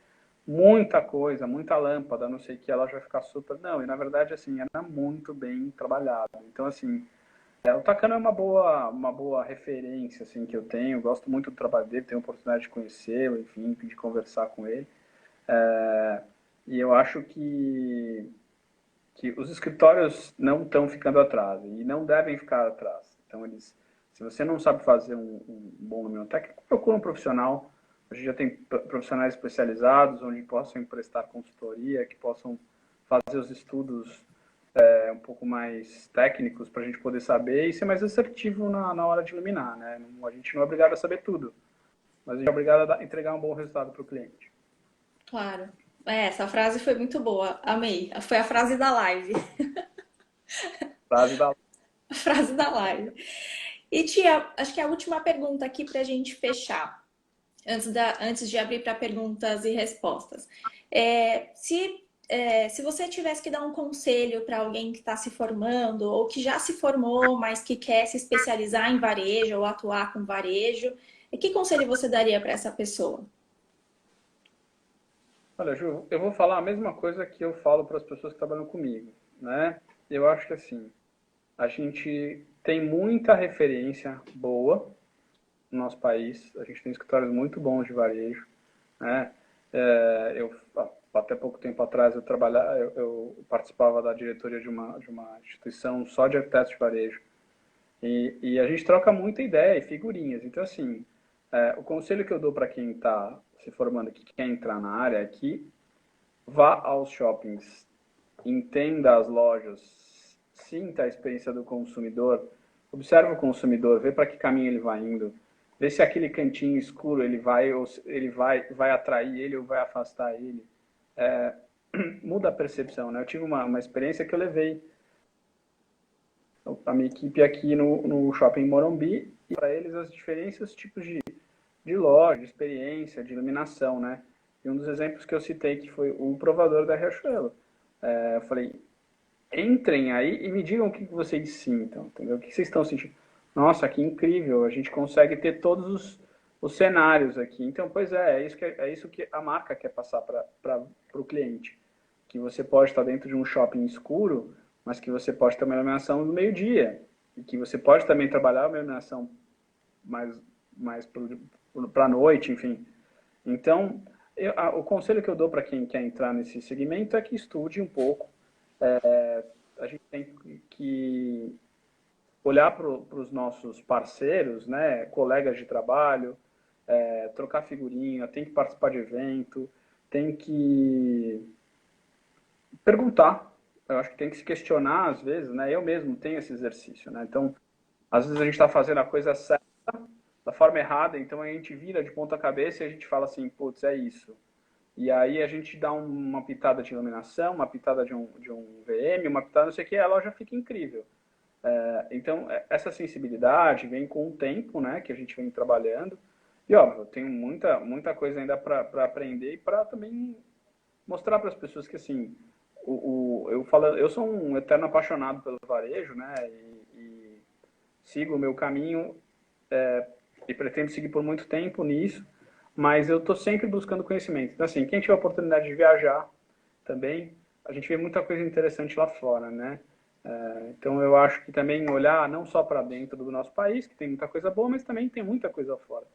muita coisa, muita lâmpada, não sei o que, ela já vai ficar super... Não, e na verdade, assim, era muito bem trabalhado. Então, assim, o Takano é uma boa referência, assim, que eu tenho. Gosto muito do trabalho dele, tenho a oportunidade de conhecê-lo, enfim, de conversar com ele. E eu acho que os escritórios não estão ficando atrás e não devem ficar atrás. Então, se você não sabe fazer um bom luminotécnico, procura um profissional. A gente já tem profissionais especializados, onde possam prestar consultoria, que possam fazer os estudos um pouco mais técnicos para a gente poder saber e ser mais assertivo na hora de iluminar. Né? A gente não é obrigado a saber tudo, mas a gente é obrigado a entregar um bom resultado para o cliente. Claro. Essa frase foi muito boa, amei. Foi a frase da live. Frase da... A frase da live. E tia, acho que a última pergunta aqui para a gente fechar, antes de abrir para perguntas e respostas. Se você tivesse que dar um conselho para alguém que está se formando ou que já se formou, mas que quer se especializar em varejo ou atuar com varejo, que conselho você daria para essa pessoa? Olha, Ju, eu vou falar a mesma coisa que eu falo para as pessoas que trabalham comigo, né? Eu acho que assim, a gente tem muita referência boa no nosso país, a gente tem escritórios muito bons de varejo, né? Eu até pouco tempo atrás eu participava da diretoria de uma instituição só de arquitetos de varejo. E a gente troca muita ideia e figurinhas. Então, assim, o conselho que eu dou para quem está se formando, que quer entrar na área, é que vá aos shoppings, entenda as lojas, sinta a experiência do consumidor, observe o consumidor, vê para que caminho ele vai indo, vê se aquele cantinho escuro vai atrair ele ou vai afastar ele. Muda a percepção, né? Eu tive uma experiência que eu levei a minha equipe aqui no Shopping Morumbi e para eles as diferentes tipos de loja, de experiência, de iluminação, né? E um dos exemplos que eu citei que foi o provador da Riachuelo. Eu falei, entrem aí e me digam o que vocês sintam, entendeu? O que vocês estão sentindo? Nossa, que incrível, a gente consegue ter todos os cenários aqui. Então, pois é isso que a marca quer passar para o cliente. Que você pode estar dentro de um shopping escuro, mas que você pode ter uma iluminação do meio-dia. E que você pode também trabalhar uma iluminação mais para a noite, enfim. Então, o conselho que eu dou para quem quer entrar nesse segmento é que estude um pouco. A gente tem que olhar para os nossos parceiros, né, colegas de trabalho, trocar figurinha, tem que participar de evento, tem que perguntar. Eu acho que tem que se questionar às vezes, né? Eu mesmo tenho esse exercício, né? Então, às vezes a gente está fazendo a coisa certa da forma errada, então a gente vira de ponta cabeça e a gente fala assim, putz, é isso. E aí a gente dá uma pitada de iluminação, uma pitada de um VM, uma pitada não sei o que, e a loja fica incrível. Então, essa sensibilidade vem com o tempo, né, que a gente vem trabalhando. E, óbvio, tem muita coisa ainda para aprender e para também mostrar para as pessoas que, assim, eu sou um eterno apaixonado pelo varejo, né, e sigo o meu caminho e pretendo seguir por muito tempo nisso, mas eu estou sempre buscando conhecimento. Então, assim, quem tiver a oportunidade de viajar também, a gente vê muita coisa interessante lá fora, né? Então, eu acho que também olhar não só para dentro do nosso país, que tem muita coisa boa, mas também tem muita coisa fora.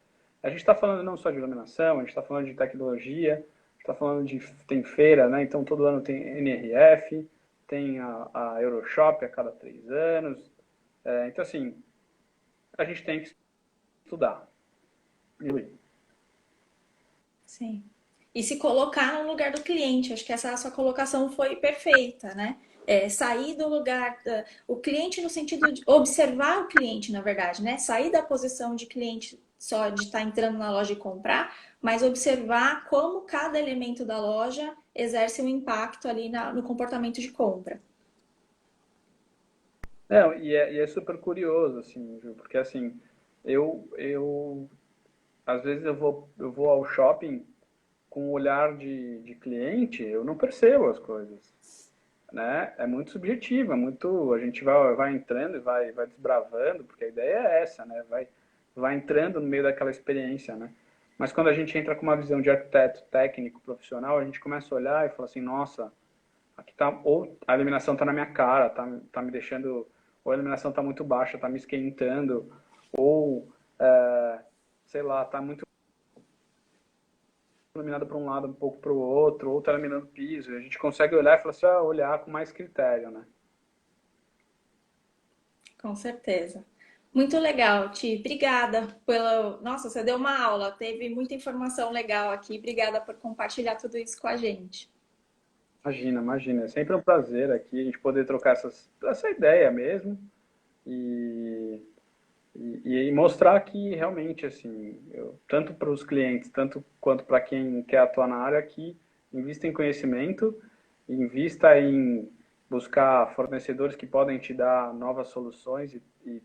A gente está falando não só de iluminação, a gente está falando de tecnologia, a gente está falando tem feira, né? Então, todo ano tem NRF, tem a Euroshop a cada 3 anos. Então, assim, a gente tem que estudar. Sim. E se colocar no lugar do cliente. Acho que essa sua colocação foi perfeita, né? Sair do lugar, o cliente no sentido de observar o cliente, na verdade, né? Sair da posição de cliente só de estar entrando na loja e comprar, mas observar como cada elemento da loja exerce um impacto ali no comportamento de compra. Não, e é super curioso, assim, Ju, porque assim, eu às vezes eu vou ao shopping com o olhar de cliente, eu não percebo as coisas, né? É muito subjetivo, a gente vai entrando e vai desbravando, porque a ideia é essa, né? Vai entrando no meio daquela experiência, né? Mas quando a gente entra com uma visão de arquiteto técnico, profissional, a gente começa a olhar e fala assim, nossa, aqui tá, ou a iluminação tá na minha cara, tá me deixando, ou a iluminação tá muito baixa, tá me esquentando, ou, sei lá, tá muito iluminado para um lado, um pouco para o outro, ou tá iluminando o piso. A gente consegue olhar e falar assim, olhar com mais critério, né? Com certeza. Muito legal, Ti. Obrigada pela. Nossa, você deu uma aula, teve muita informação legal aqui. Obrigada por compartilhar tudo isso com a gente. Imagina. É sempre um prazer aqui a gente poder trocar essa ideia mesmo e, e mostrar que realmente, assim, tanto para os clientes, tanto quanto para quem quer atuar na área, que invista em conhecimento, invista em buscar fornecedores que podem te dar novas soluções e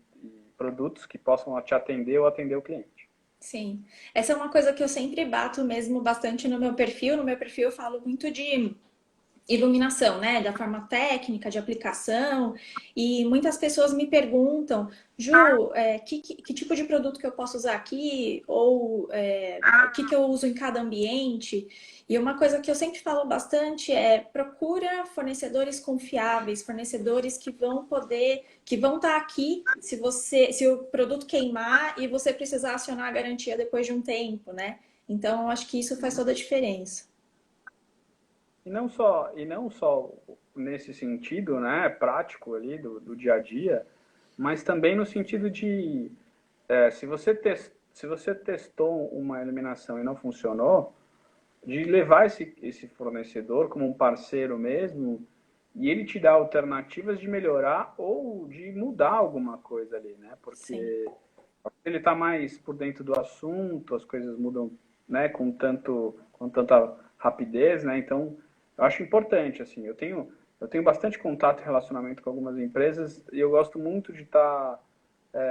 produtos que possam te atender ou atender o cliente. Sim, essa é uma coisa que eu sempre bato mesmo bastante no meu perfil. No meu perfil eu falo muito de iluminação, né? Da forma técnica, de aplicação. E muitas pessoas me perguntam, Ju, que tipo de produto que eu posso usar aqui? Ou o que eu uso em cada ambiente? E uma coisa que eu sempre falo bastante é procura fornecedores confiáveis, fornecedores que vão estar aqui se o produto queimar e você precisar acionar a garantia depois de um tempo, né? Então, eu acho que isso faz toda a diferença. e não só nesse sentido, né, prático ali do dia a dia, mas também no sentido de, se você testou uma iluminação e não funcionou, de levar esse fornecedor como um parceiro mesmo e ele te dá alternativas de melhorar ou de mudar alguma coisa ali, né? Sim. Porque ele está mais por dentro do assunto, as coisas mudam, né, com tanta rapidez, né? Então, eu acho importante, assim, eu tenho bastante contato e relacionamento com algumas empresas e eu gosto muito de estar,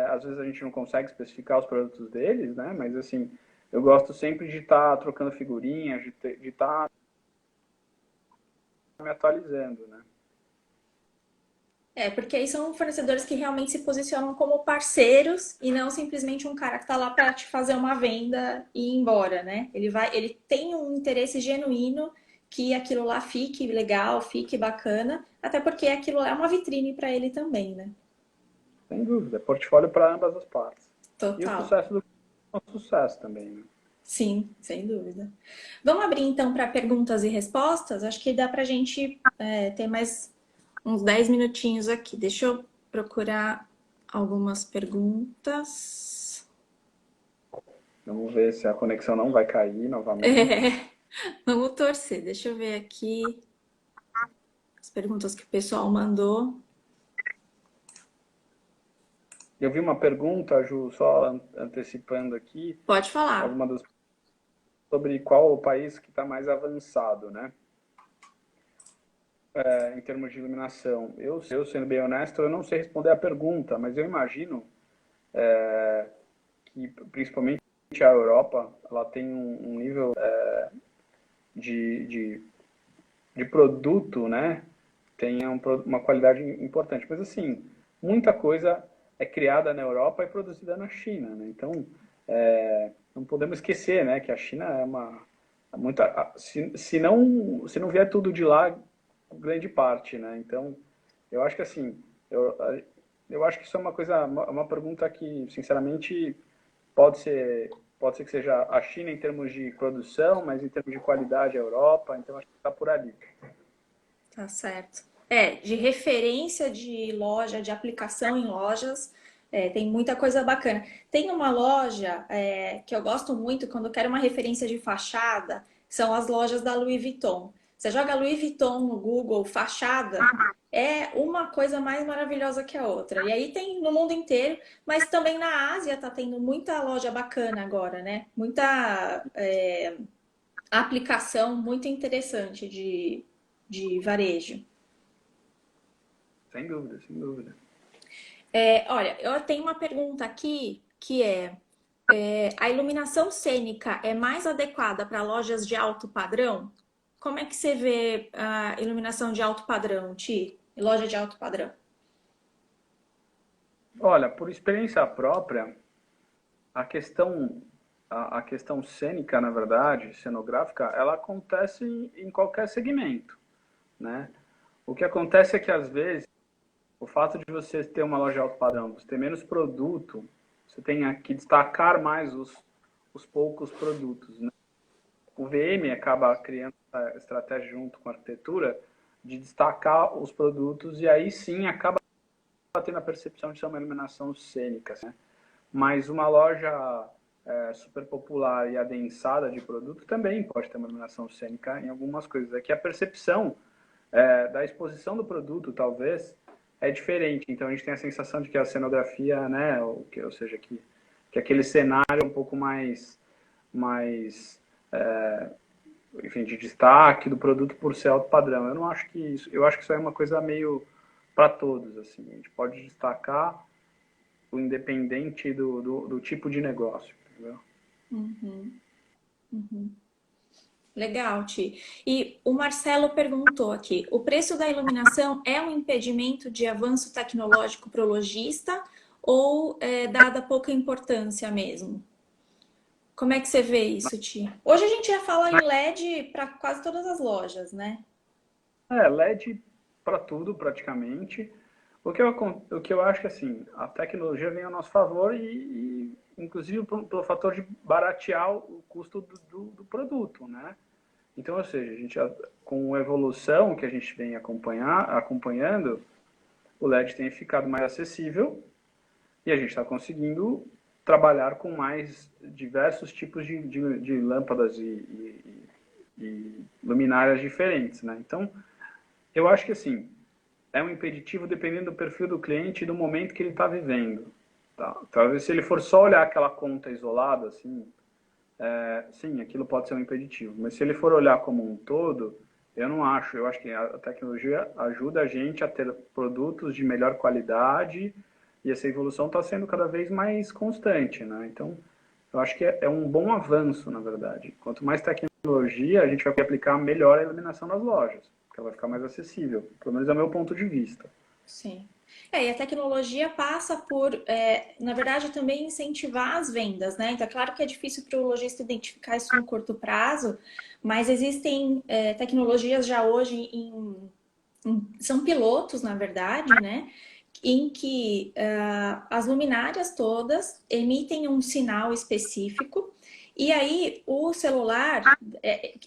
às vezes a gente não consegue especificar os produtos deles, né? Mas, assim, eu gosto sempre de estar trocando figurinhas, de estar me atualizando, né? É, porque aí são fornecedores que realmente se posicionam como parceiros e não simplesmente um cara que está lá para te fazer uma venda e ir embora, né? Ele tem um interesse genuíno que aquilo lá fique legal, fique bacana, até porque aquilo é uma vitrine para ele também, né? Sem dúvida, portfólio para ambas as partes. E o Total. sucesso do é um sucesso também, né? Sim, sem dúvida. Vamos abrir então para perguntas e respostas? Acho que dá para a gente ter mais uns 10 minutinhos aqui. Deixa eu procurar algumas perguntas. Vamos ver se a conexão não vai cair novamente. É, vamos torcer. Deixa eu ver aqui as perguntas que o pessoal mandou. Eu vi uma pergunta, Ju, só antecipando aqui, Pode falar. alguma das sobre qual o país que está mais avançado, né? Em termos de iluminação. Eu, sendo bem honesto, eu não sei responder a pergunta, mas eu imagino que, principalmente a Europa, ela tem um nível de, de, de produto, né? Tem uma qualidade importante. Mas, assim, muita coisa é criada na Europa e produzida na China, né? Então, não podemos esquecer, né, que a China é uma muita se não vier tudo de lá, grande parte, né? Então, eu acho que assim, eu, eu acho que isso é uma coisa, uma pergunta que, sinceramente, pode ser pode ser que seja a China em termos de produção, mas em termos de qualidade a Europa, então acho que está por ali. Tá certo. É, de referência de loja, de aplicação em lojas, tem muita coisa bacana. Tem uma loja que eu gosto muito quando eu quero uma referência de fachada, são as lojas da Louis Vuitton. Você joga Louis Vuitton no Google, fachada, é uma coisa mais maravilhosa que a outra. E aí tem no mundo inteiro, mas também na Ásia tá tendo muita loja bacana agora, né? Muita aplicação muito interessante de varejo. Sem dúvida, sem dúvida. Olha, eu tenho uma pergunta aqui que a iluminação cênica é mais adequada para lojas de alto padrão? Como é que você vê a iluminação de alto padrão, Ti? Loja de alto padrão? Olha, por experiência própria, a questão a questão cênica, na verdade, cenográfica, ela acontece em qualquer segmento, né? O que acontece é que às vezes o fato de você ter uma loja de alto padrão, você ter menos produto, você tem que destacar mais os poucos produtos, né? O VM acaba criando essa estratégia junto com a arquitetura de destacar os produtos e aí sim acaba tendo a percepção de ser uma iluminação cênica, né? Mas uma loja super popular e adensada de produto também pode ter uma iluminação cênica em algumas coisas. É que a percepção da exposição do produto, talvez, é diferente. Então a gente tem a sensação de que a cenografia, né, ou seja, que aquele cenário é um pouco mais enfim, de destaque do produto por ser alto padrão. Eu não acho que isso, eu acho que isso é uma coisa meio para todos, assim. A gente pode destacar o independente do tipo de negócio, entendeu? Uhum, uhum. Legal, Ti. E o Marcelo perguntou aqui: o preço da iluminação é um impedimento de avanço tecnológico para o lojista ou é dada pouca importância mesmo? Como é que você vê isso, Ti? Hoje a gente já fala em LED para quase todas as lojas, né? LED para tudo praticamente. O que eu acho que assim, a tecnologia vem a nosso favor inclusive pelo fator de baratear o custo do produto, né? Então, ou seja, a gente, com a evolução que a gente vem acompanhando, o LED tem ficado mais acessível e a gente está conseguindo trabalhar com mais diversos tipos de lâmpadas e luminárias diferentes, né? Então, eu acho que assim, é um impeditivo dependendo do perfil do cliente e do momento que ele está vivendo. Tá? Talvez se ele for só olhar aquela conta isolada, assim, sim, aquilo pode ser um impeditivo. Mas se ele for olhar como um todo, eu não acho. Eu acho que a tecnologia ajuda a gente a ter produtos de melhor qualidade e essa evolução está sendo cada vez mais constante, né? Então, eu acho que é um bom avanço, na verdade. Quanto mais tecnologia, a gente vai aplicar melhor a iluminação nas lojas, porque ela vai ficar mais acessível. Pelo menos é o meu ponto de vista. Sim. E a tecnologia passa por, na verdade, também incentivar as vendas, né? Então, é claro que é difícil para o lojista identificar isso no curto prazo, mas existem tecnologias já hoje são pilotos, na verdade, né? Em que as luminárias todas emitem um sinal específico e aí o celular,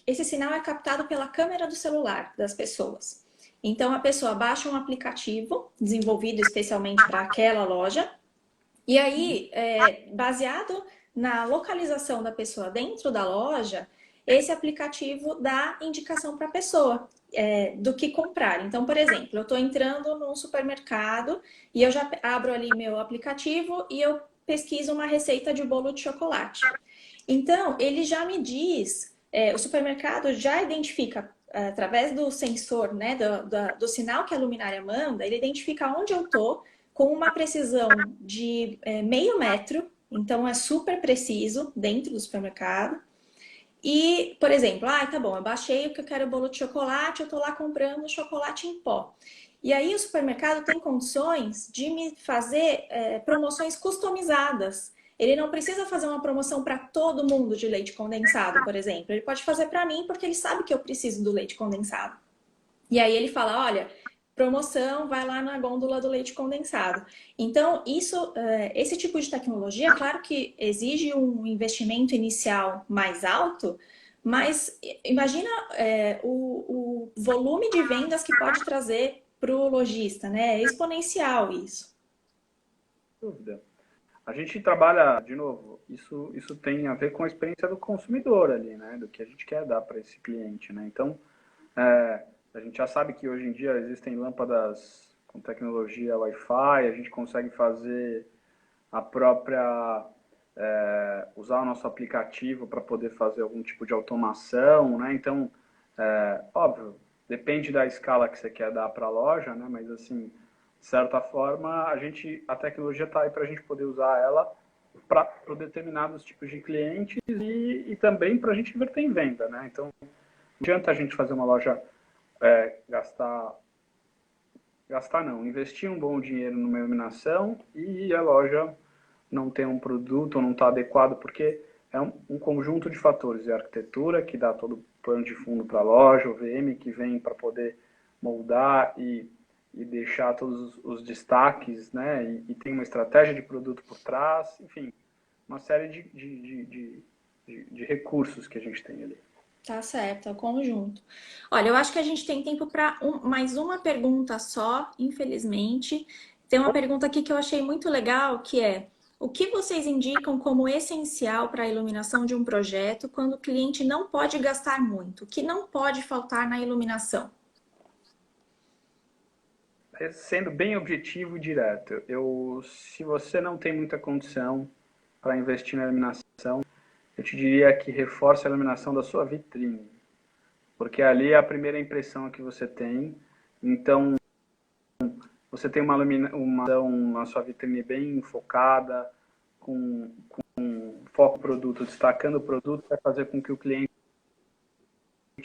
esse sinal é captado pela câmera do celular das pessoas. Então a pessoa baixa um aplicativo desenvolvido especialmente para aquela loja e aí, baseado na localização da pessoa dentro da loja, esse aplicativo dá indicação para a pessoa do que comprar. Então, por exemplo, eu estou entrando num supermercado e eu já abro ali meu aplicativo e eu pesquiso uma receita de bolo de chocolate. Então, ele já me diz, o supermercado já identifica, através do sensor, né, do sinal que a luminária manda, ele identifica onde eu estou com uma precisão de meio metro, então é super preciso dentro do supermercado. E, por exemplo, tá bom, eu baixei o que eu quero bolo de chocolate, eu tô lá comprando chocolate em pó. E aí o supermercado tem condições de me fazer promoções customizadas. Ele não precisa fazer uma promoção para todo mundo de leite condensado, por exemplo. Ele pode fazer para mim porque ele sabe que eu preciso do leite condensado. E aí ele fala, olha, promoção, vai lá na gôndola do leite condensado. Então, esse tipo de tecnologia, claro que exige um investimento inicial mais alto, mas imagina o volume de vendas que pode trazer para o lojista, né? É exponencial isso. Sem dúvida. A gente trabalha, de novo, isso tem a ver com a experiência do consumidor ali, né? Do que a gente quer dar para esse cliente, né? Então, a gente já sabe que hoje em dia existem lâmpadas com tecnologia Wi-Fi, a gente consegue fazer a própria, usar o nosso aplicativo para poder fazer algum tipo de automação, né? Então, óbvio, depende da escala que você quer dar para a loja, né? Mas assim, de certa forma, a tecnologia está aí para a gente poder usar ela para determinados tipos de clientes e também para a gente inverter em venda, né? Então, não adianta a gente fazer uma loja gastar não, investir um bom dinheiro numa iluminação e a loja não ter um produto ou não está adequado, porque é um conjunto de fatores, é a arquitetura que dá todo o plano de fundo para a loja, o VM que vem para poder moldar e deixar todos os destaques, né? E tem uma estratégia de produto por trás, enfim, uma série de recursos que a gente tem ali. Tá certo, é o conjunto. Olha, eu acho que a gente tem tempo para mais uma pergunta só, infelizmente. Tem uma pergunta aqui que eu achei muito legal, que é: o que vocês indicam como essencial para a iluminação de um projeto quando o cliente não pode gastar muito? O que não pode faltar na iluminação? Sendo bem objetivo e direto, se você não tem muita condição para investir na iluminação, eu te diria que reforce a iluminação da sua vitrine, porque ali é a primeira impressão que você tem. Então, você tem uma iluminação na sua vitrine bem focada, com foco no produto, destacando o produto, vai fazer com que o cliente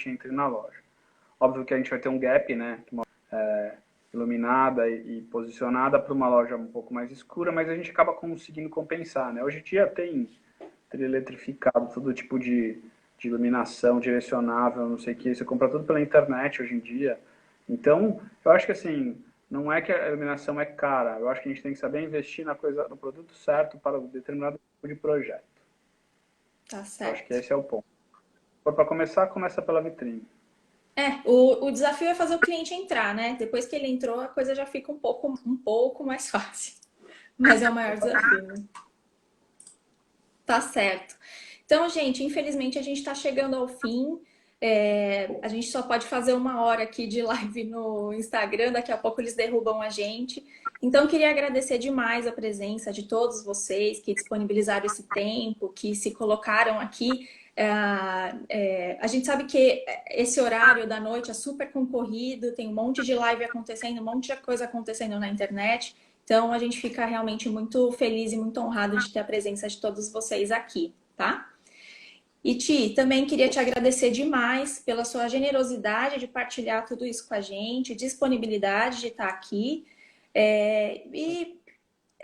entre na loja. Óbvio que a gente vai ter um gap, né? Iluminada e posicionada para uma loja um pouco mais escura, mas a gente acaba conseguindo compensar, né? Hoje em dia tem trilho eletrificado, todo tipo de iluminação direcionável, não sei o que, você compra tudo pela internet hoje em dia. Então, eu acho que assim, não é que a iluminação é cara, eu acho que a gente tem que saber investir no produto certo para um determinado tipo de projeto. Tá Eu acho que certo. esse é o ponto. Para começar, começa pela vitrine. O desafio é fazer o cliente entrar, né? Depois que ele entrou, a coisa já fica um pouco mais fácil. Mas é o maior desafio, né? Tá certo. Então, gente, infelizmente a gente está chegando ao fim. A gente só pode fazer 1 hora aqui de live no Instagram, daqui a pouco eles derrubam a gente. Então, queria agradecer demais a presença de todos vocês que disponibilizaram esse tempo, que se colocaram aqui. A gente sabe que esse horário da noite é super concorrido, tem um monte de live acontecendo, um monte de coisa acontecendo na internet. Então, a gente fica realmente muito feliz e muito honrado de ter a presença de todos vocês aqui, tá? E Ti, também queria te agradecer demais pela sua generosidade de partilhar tudo isso com a gente, disponibilidade de estar aqui. E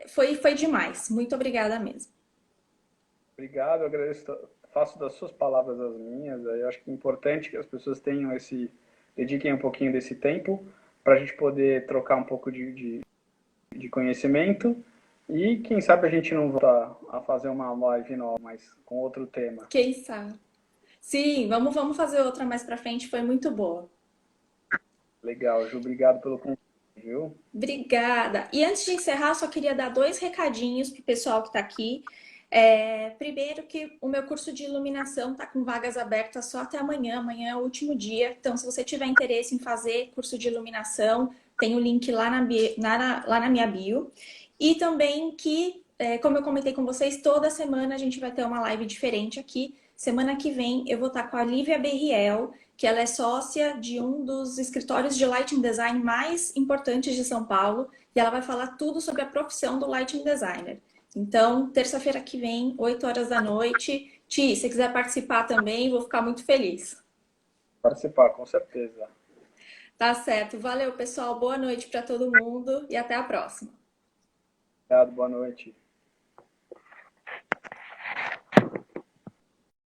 foi demais. Muito obrigada mesmo. Obrigado, eu agradeço, faço das suas palavras as minhas. Eu acho que é importante que as pessoas tenham dediquem um pouquinho desse tempo para a gente poder trocar um pouco de conhecimento e quem sabe a gente não volta a fazer uma live nova, mas com outro tema. Quem sabe? Sim, vamos fazer outra mais pra frente, foi muito boa. Legal, Ju, obrigado pelo convite, viu? Obrigada. E antes de encerrar, só queria dar 2 recadinhos para o pessoal que está aqui. Primeiro que o meu curso de iluminação está com vagas abertas só até amanhã. Amanhã é o último dia. Então, se você tiver interesse em fazer curso de iluminação, tem o link lá lá na minha bio. E também que, como eu comentei com vocês, toda semana a gente vai ter uma live diferente aqui. Semana que vem eu vou estar com a Lívia Berriel, que ela é sócia de um dos escritórios de lighting design mais importantes de São Paulo, e ela vai falar tudo sobre a profissão do lighting designer. Então, terça-feira que vem, 8 horas da noite. Ti, se você quiser participar também, vou ficar muito feliz. Participar, com certeza. Tá certo. Valeu, pessoal. Boa noite para todo mundo e até a próxima. Obrigado, boa noite.